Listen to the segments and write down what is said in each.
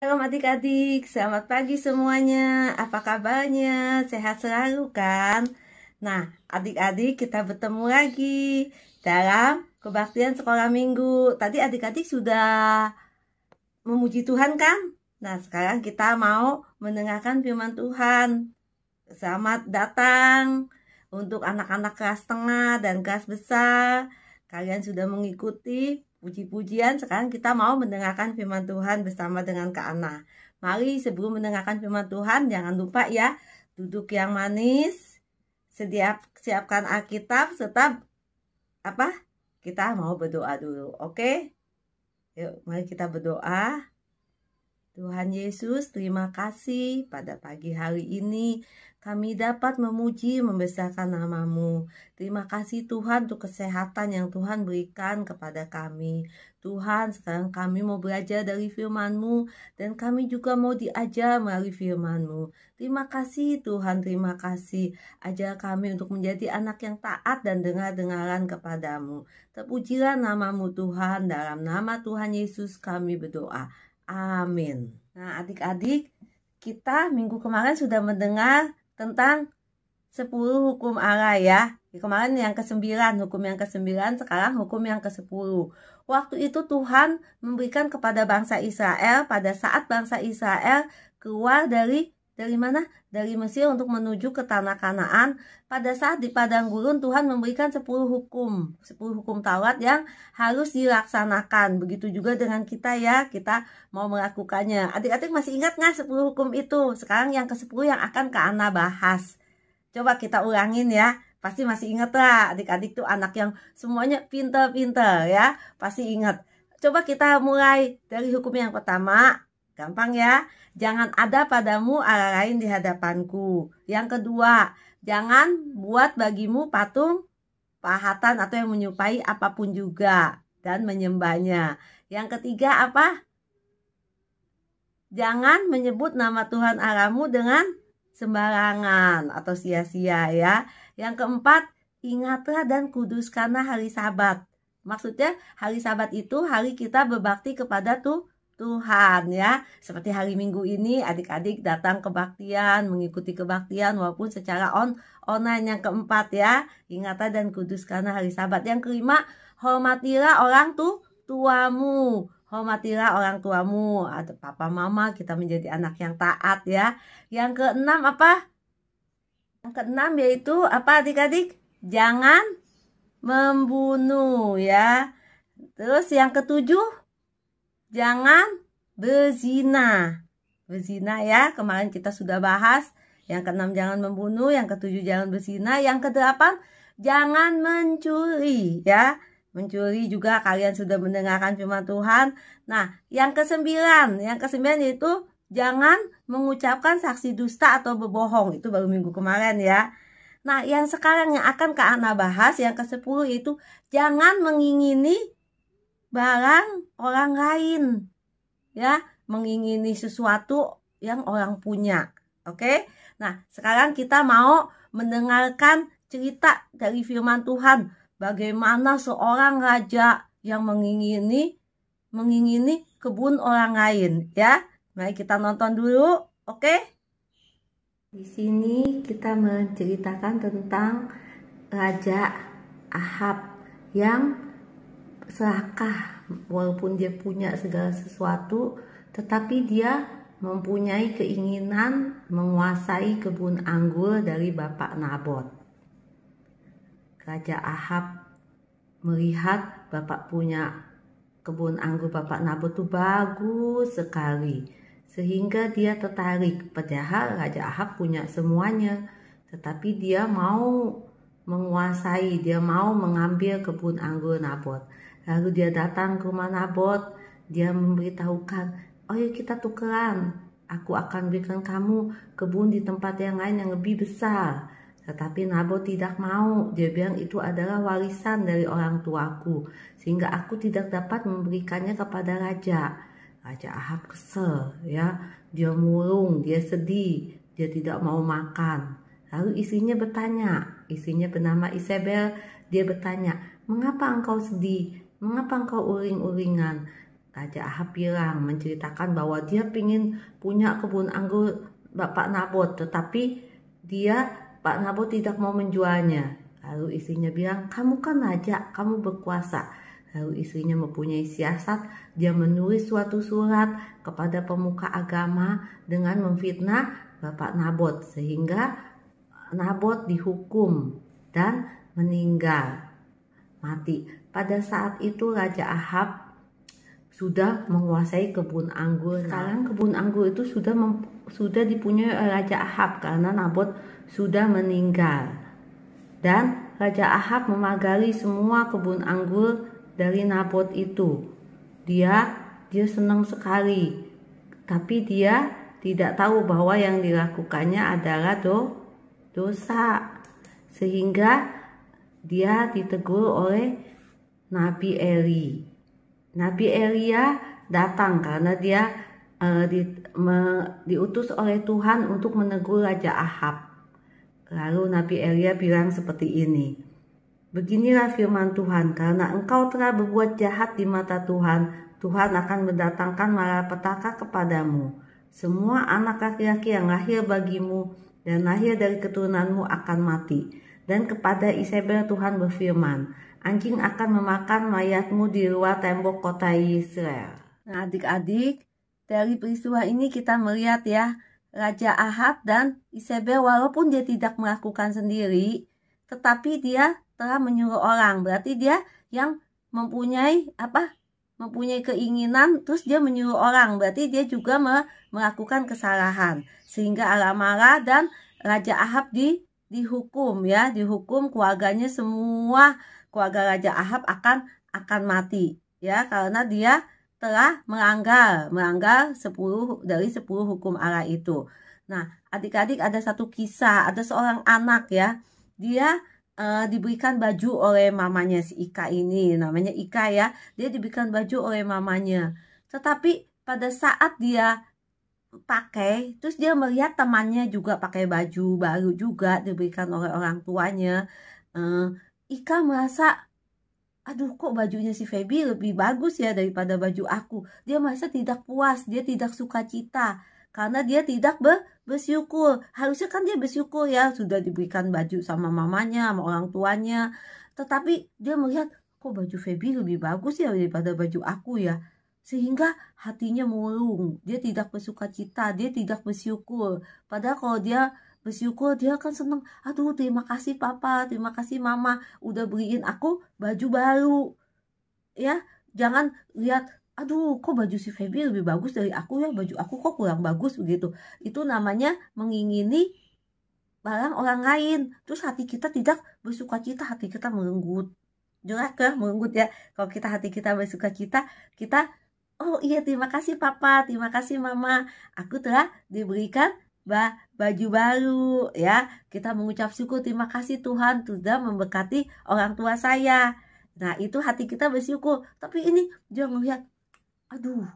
Halo adik-adik, selamat pagi semuanya. Apa kabarnya? Sehat selalu kan? Nah, adik-adik kita bertemu lagi dalam kebaktian sekolah minggu. Tadi adik-adik sudah memuji Tuhan kan? Nah, sekarang kita mau mendengarkan firman Tuhan. Selamat datang untuk anak-anak kelas tengah dan kelas besar. Kalian sudah mengikuti puji-pujian. Sekarang kita mau mendengarkan firman Tuhan bersama dengan Kak Ana. Mari sebelum mendengarkan firman Tuhan, jangan lupa ya, duduk yang manis, siapkan Alkitab, serta apa? Kita mau berdoa dulu, oke? Yuk, mari kita berdoa. Tuhan Yesus, terima kasih pada pagi hari ini kami dapat memuji membesarkan nama-Mu. Terima kasih Tuhan untuk kesehatan yang Tuhan berikan kepada kami. Tuhan, sekarang kami mau belajar dari firman-Mu dan kami juga mau diajar melalui firman-Mu. Terima kasih Tuhan, terima kasih. Ajar kami untuk menjadi anak yang taat dan dengar-dengaran kepadamu. Terpujilah nama-Mu Tuhan, dalam nama Tuhan Yesus kami berdoa. Amin. Nah, adik-adik, kita minggu kemarin sudah mendengar tentang 10 hukum Allah ya. Kemarin yang ke-9, hukum yang ke-9, sekarang hukum yang ke-10. Waktu itu Tuhan memberikan kepada bangsa Israel pada saat bangsa Israel keluar dari mana? Dari Mesir untuk menuju ke tanah Kanaan. Pada saat di padang gurun Tuhan memberikan 10 hukum Taurat yang harus dilaksanakan. Begitu juga dengan kita ya, kita mau melakukannya. Adik-adik masih ingat nggak 10 hukum itu? Sekarang yang ke-10 yang akan Kak Ana bahas. Coba kita ulangin ya. Pasti masih ingat lah, adik-adik tuh anak yang semuanya pinter-pinter ya. Pasti ingat. Coba kita mulai dari hukum yang pertama. Gampang ya. Jangan ada padamu Allah lain di hadapanku. Yang kedua, jangan buat bagimu patung pahatan atau yang menyerupai apapun juga dan menyembahnya. Yang ketiga apa? Jangan menyebut nama Tuhan Allahmu dengan sembarangan atau sia-sia ya. Yang keempat, ingatlah dan kuduskanlah hari Sabat. Maksudnya hari Sabat itu hari kita berbakti kepada Tuhan ya. Seperti hari Minggu ini adik-adik datang kebaktian, mengikuti kebaktian walaupun secara online. Yang keempat ya, ingatlah dan kuduskanlah hari Sabat. Yang kelima, hormatilah orang tuamu. Hormatilah orang tuamu atau papa mama, kita menjadi anak yang taat ya. Yang keenam apa? Yang keenam yaitu apa adik-adik? Jangan membunuh ya. Terus yang ketujuh, jangan berzina. Berzina ya, kemarin kita sudah bahas. Yang keenam jangan membunuh, yang ketujuh jangan berzina, yang kedelapan jangan mencuri ya. Mencuri juga kalian sudah mendengarkan firman Tuhan. Nah, yang kesembilan yaitu jangan mengucapkan saksi dusta atau berbohong. Itu baru minggu kemarin ya. Nah, yang sekarang yang akan Kak Ana bahas yang ke-10 itu jangan mengingini barang orang lain. Ya, mengingini sesuatu yang orang punya. Oke? Nah, sekarang kita mau mendengarkan cerita dari firman Tuhan. Bagaimana seorang raja yang mengingini kebun orang lain ya. Mari kita nonton dulu, oke? Di sini kita menceritakan tentang Raja Ahab yang serakah walaupun dia punya segala sesuatu, tetapi dia mempunyai keinginan menguasai kebun anggur dari Bapak Nabot. Raja Ahab melihat bapak punya kebun anggur Bapak Nabot itu bagus sekali. Sehingga dia tertarik. Padahal Raja Ahab punya semuanya. Tetapi dia mau menguasai, dia mau mengambil kebun anggur Nabot. Lalu dia datang ke rumah Nabot. Dia memberitahukan, oh ya kita tukeran. Aku akan berikan kamu kebun di tempat yang lain yang lebih besar. Tetapi Nabot tidak mau. Dia bilang itu adalah warisan dari orang tuaku. Sehingga aku tidak dapat memberikannya kepada raja. Raja Ahab kesel ya. Dia murung, dia sedih. Dia tidak mau makan. Lalu istrinya bertanya. Istrinya bernama Isabel. Dia bertanya, mengapa engkau sedih? Mengapa engkau uring-uringan? Raja Ahab bilang, menceritakan bahwa dia ingin punya kebun anggur Bapak Nabot, tetapi Pak Nabot tidak mau menjualnya. Lalu istrinya bilang, kamu kan raja, kamu berkuasa. Lalu istrinya mempunyai siasat, dia menulis suatu surat kepada pemuka agama dengan memfitnah Bapak Nabot, sehingga Nabot dihukum dan meninggal, mati. Pada saat itu Raja Ahab sudah menguasai kebun anggur. Sekarang kebun anggur itu sudah dipunyai oleh Raja Ahab karena Nabot sudah meninggal. Dan Raja Ahab memagari semua kebun anggur dari Nabot itu. Dia senang sekali. Tapi dia tidak tahu bahwa yang dilakukannya adalah dosa. Sehingga dia ditegur oleh Nabi Eli. Nabi Elia datang karena dia diutus oleh Tuhan untuk menegur Raja Ahab. Lalu Nabi Elia bilang seperti ini, beginilah firman Tuhan, karena engkau telah berbuat jahat di mata Tuhan, Tuhan akan mendatangkan malapetaka kepadamu. Semua anak laki-laki yang lahir bagimu dan lahir dari keturunanmu akan mati. Dan kepada Isabel Tuhan berfirman, anjing akan memakan mayatmu di luar tembok kota Israel. Nah adik-adik, dari peristiwa ini kita melihat ya, Raja Ahab dan Isabel walaupun dia tidak melakukan sendiri, tetapi dia telah menyuruh orang. Berarti dia yang mempunyai keinginan, terus dia menyuruh orang. Berarti dia juga melakukan kesalahan. Sehingga Allah marah dan Raja Ahab dihukum ya, dihukum keluarganya, semua keluarga Raja Ahab akan mati ya, karena dia telah melanggar 10 dari 10 hukum Allah itu. Nah, adik-adik ada satu kisah, ada seorang anak ya, dia diberikan baju oleh mamanya, si Ika ini, namanya Ika ya, dia diberikan baju oleh mamanya. Tetapi pada saat dia pakai, terus dia melihat temannya juga pakai baju baru juga diberikan oleh orang tuanya. Ika merasa, aduh kok bajunya si Feby lebih bagus ya daripada baju aku. Dia merasa tidak puas, dia tidak sukacita karena dia tidak bersyukur. Harusnya kan dia bersyukur ya, sudah diberikan baju sama mamanya, sama orang tuanya. Tetapi dia melihat, kok baju Feby lebih bagus ya daripada baju aku ya. Sehingga hatinya murung, dia tidak bersukacita, dia tidak bersyukur. Padahal kalau dia bersyukur, dia akan senang. Aduh, terima kasih papa, terima kasih mama, udah beliin aku baju baru. Ya, jangan lihat, aduh kok baju si Feby lebih bagus dari aku ya, baju aku kok kurang bagus begitu. Itu namanya mengingini barang orang lain. Terus hati kita tidak bersukacita, hati kita merenggut. Jelas kan, merenggut ya. Kalau hati kita bersukacita, kita, oh iya terima kasih papa, terima kasih mama, aku telah diberikan baju baru ya. Kita mengucap syukur, terima kasih Tuhan sudah memberkati orang tua saya. Nah itu hati kita bersyukur. Tapi ini dia melihat, aduh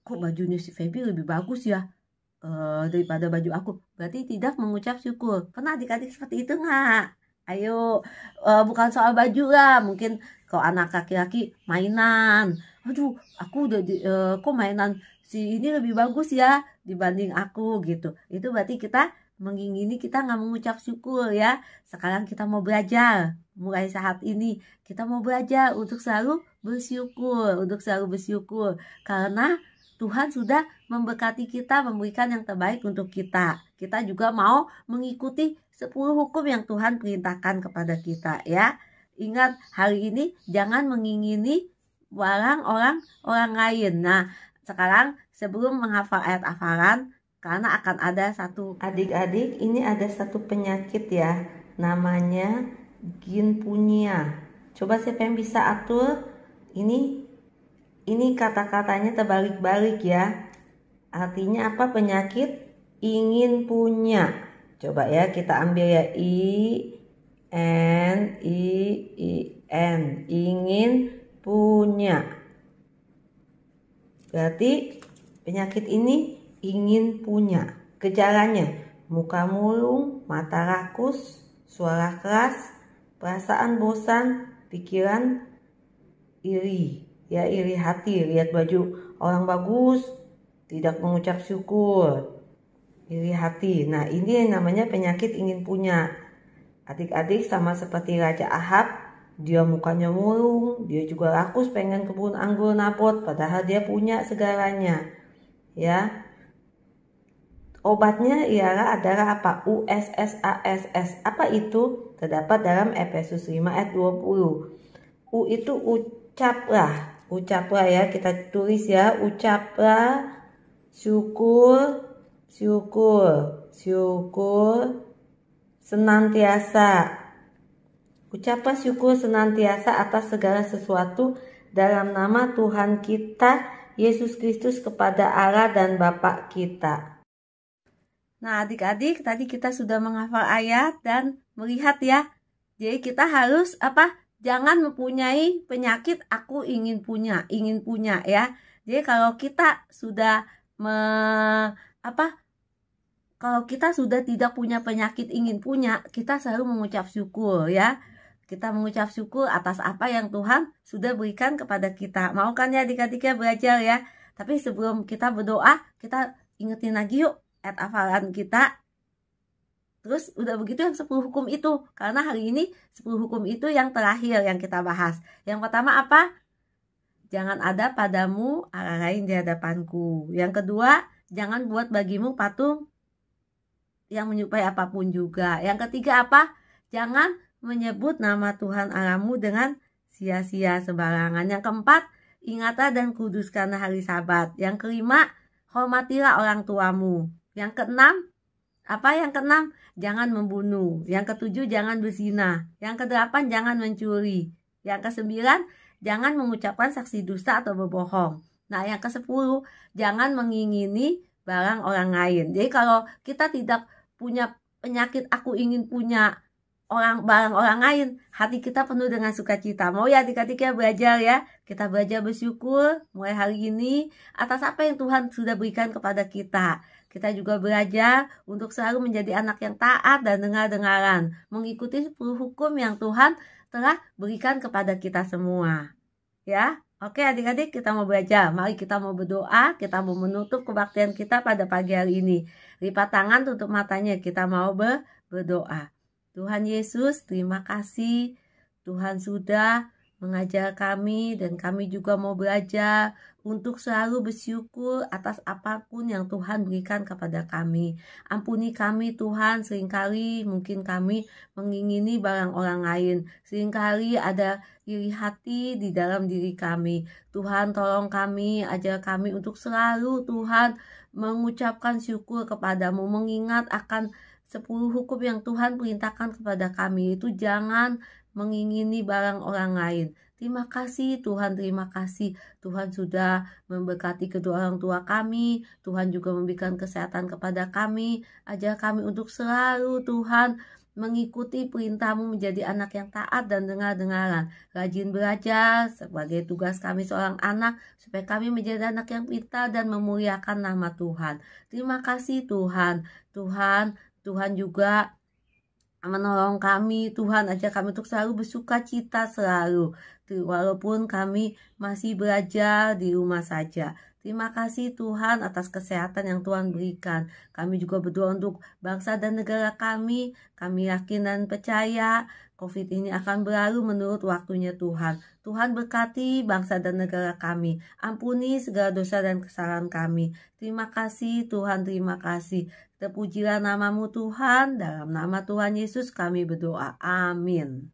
kok bajunya si Feby lebih bagus ya daripada baju aku. Berarti tidak mengucap syukur. Pernah adik-adik seperti itu nggak? Ayo, bukan soal baju lah, mungkin kalau anak laki-laki mainan, aduh aku udah kok mainan si ini lebih bagus ya dibanding aku gitu. Itu berarti kita mengingini, kita nggak mengucap syukur ya. Sekarang kita mau belajar, mulai saat ini kita mau belajar untuk selalu bersyukur, karena Tuhan sudah memberkati kita, memberikan yang terbaik untuk kita. Kita juga mau mengikuti 10 hukum yang Tuhan perintahkan kepada kita ya. Ingat, hari ini jangan mengingini barang orang lain. Nah, sekarang sebelum menghafal ayat hafalan, karena akan ada satu, adik-adik, ini ada satu penyakit ya, namanya ginpunya. Coba siapa yang bisa atur? Ini kata-katanya terbalik-balik ya. Artinya apa? Penyakit ingin punya. Coba ya kita ambil ya, I-N, ingin punya. Berarti penyakit ini ingin punya. Gejalanya, muka murung, mata rakus, suara keras, perasaan bosan, pikiran iri ya iri hati, lihat baju orang bagus, tidak mengucap syukur, iri hati. Nah, ini namanya penyakit ingin punya. Adik-adik sama seperti Raja Ahab, dia mukanya murung, dia juga rakus pengen kebun anggur Nabot, padahal dia punya segalanya. Ya, obatnya ialah adalah apa? USSASS. Apa itu? Terdapat dalam Efesus 5 ayat 20. U itu ucaplah. Ucaplah ya, kita tulis ya. Ucaplah syukur, syukur, syukur senantiasa. Ucaplah syukur senantiasa atas segala sesuatu dalam nama Tuhan kita Yesus Kristus kepada Allah dan Bapa kita. Nah, adik-adik, tadi kita sudah menghafal ayat dan melihat ya. Jadi kita harus apa? Jangan mempunyai penyakit aku ingin punya ya. Jadi kalau kita sudah kalau kita sudah tidak punya penyakit ingin punya, kita selalu mengucap syukur ya. Kita mengucap syukur atas apa yang Tuhan sudah berikan kepada kita. Mau kan ya adik-adiknya belajar ya. Tapi sebelum kita berdoa, kita ingetin lagi yuk ayat hafalan kita. Terus udah begitu yang 10 hukum itu. Karena hari ini 10 hukum itu yang terakhir yang kita bahas. Yang pertama apa? Jangan ada padamu Allah lain di hadapanku. Yang kedua, jangan buat bagimu patung yang menyerupai apapun juga. Yang ketiga apa? Jangan menyebut nama Tuhan Allahmu dengan sia-sia sembarangan. Yang keempat, ingatlah dan kuduskanlah hari Sabat. Yang kelima, hormatilah orang tuamu. Yang keenam, apa yang keenam? Jangan membunuh. Yang ketujuh, jangan berzina. Yang kedelapan, jangan mencuri. Yang kesembilan, jangan mengucapkan saksi dusta atau berbohong. Nah, yang kesepuluh, jangan mengingini barang orang lain. Jadi kalau kita tidak punya penyakit aku ingin punya barang orang lain, hati kita penuh dengan sukacita. Mau ya adik-adiknya belajar ya. Kita belajar bersyukur mulai hari ini atas apa yang Tuhan sudah berikan kepada kita. Kita juga belajar untuk selalu menjadi anak yang taat dan dengar-dengaran, mengikuti 10 hukum yang Tuhan telah berikan kepada kita semua. Ya, oke adik-adik, kita mau belajar. Mari kita mau berdoa, kita mau menutup kebaktian kita pada pagi hari ini. Lipat tangan, tutup matanya, kita mau berdoa. Tuhan Yesus, terima kasih. Tuhan sudah mengajar kami dan kami juga mau belajar untuk selalu bersyukur atas apapun yang Tuhan berikan kepada kami. Ampuni kami Tuhan, seringkali mungkin kami mengingini barang orang lain. Seringkali ada iri hati di dalam diri kami. Tuhan tolong kami, ajar kami untuk selalu Tuhan mengucapkan syukur kepadamu, mengingat akan 10 hukum yang Tuhan perintahkan kepada kami. Itu jangan mengingini barang orang lain. Terima kasih Tuhan, terima kasih. Tuhan sudah memberkati kedua orang tua kami. Tuhan juga memberikan kesehatan kepada kami. Ajar kami untuk selalu Tuhan mengikuti perintah-Mu menjadi anak yang taat dan dengar-dengaran. Rajin belajar sebagai tugas kami seorang anak, supaya kami menjadi anak yang pintar dan memuliakan nama Tuhan. Terima kasih Tuhan. Tuhan juga menolong kami. Tuhan ajak kami untuk selalu bersuka cita selalu, walaupun kami masih belajar di rumah saja. Terima kasih Tuhan atas kesehatan yang Tuhan berikan. Kami juga berdoa untuk bangsa dan negara kami. Kami yakin dan percaya COVID ini akan berlalu menurut waktunya Tuhan. Tuhan berkati bangsa dan negara kami. Ampuni segala dosa dan kesalahan kami. Terima kasih Tuhan, terima kasih. Terpujilah namamu Tuhan. Dalam nama Tuhan Yesus kami berdoa. Amin.